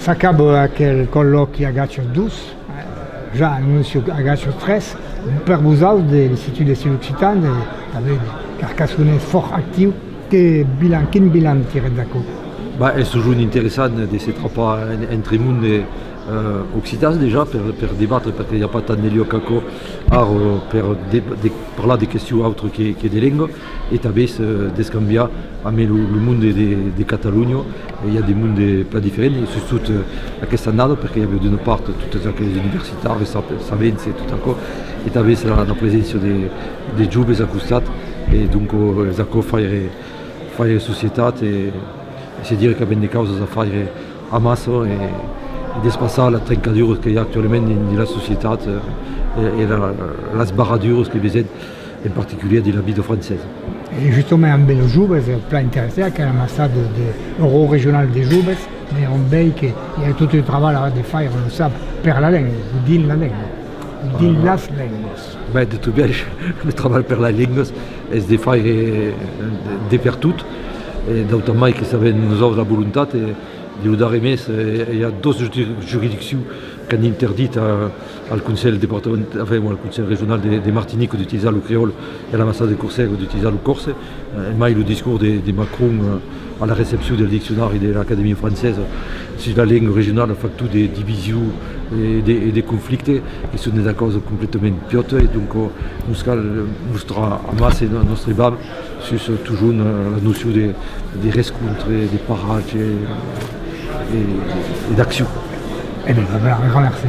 s'acaba aquel colloqui agaccio 2, già annuncio agaccio 3, per vous de l'Institut des Occitan, avec Carcassonne fort actif, quin bilan tiré d'accord? És toujours interessant de se trobar entre món occitans déjà per debatre, perquè hi ha pas tant de lloc aquò per parlar de qüestions altres que de llengua, i també d'escanviar amb el món de Catalunya. Hi ha des mons pla diferents, i sobretot aquesta annada, perquè hi havia d'una part totes aquelles universitats, Savenza i tot aquò, i també la presència de joves al costat, i donc els aquò fare societat, i se dire que abbiamo delle cose da fare a massa e despassare la trencadura che hi ha attualmente nella società e le sbarradure che vi in particolare della vita francese. Et justement, en Bello Joubes, c'est plein intéressé à la masse de l'euro régional des Joubes, mais on veille qu'il y a tout le travail à faire, on le sait, per la langue, vous dites la langue, vous dites las langues. De tout bien, le travail per la langue est de faire de per tout. D'autant mai que nous avons la volonté de le donner, il y a deux juridictions qui ont interdit au conseil départemental, au conseil régional de Martinique d'utiliser le créole et à l'ambassade de Corsaire d'utiliser le corse. Mais le discours de Macron à la réception du dictionnaire de l'Académie française sur la langue régionale fait tout des divisions et des conflits qui sont des causes complètement piotes. Et donc, nous mostrons à masse notre débat sur toujours la notion des rencontres, des parages et d'action. Eh bien, voilà, un grand merci.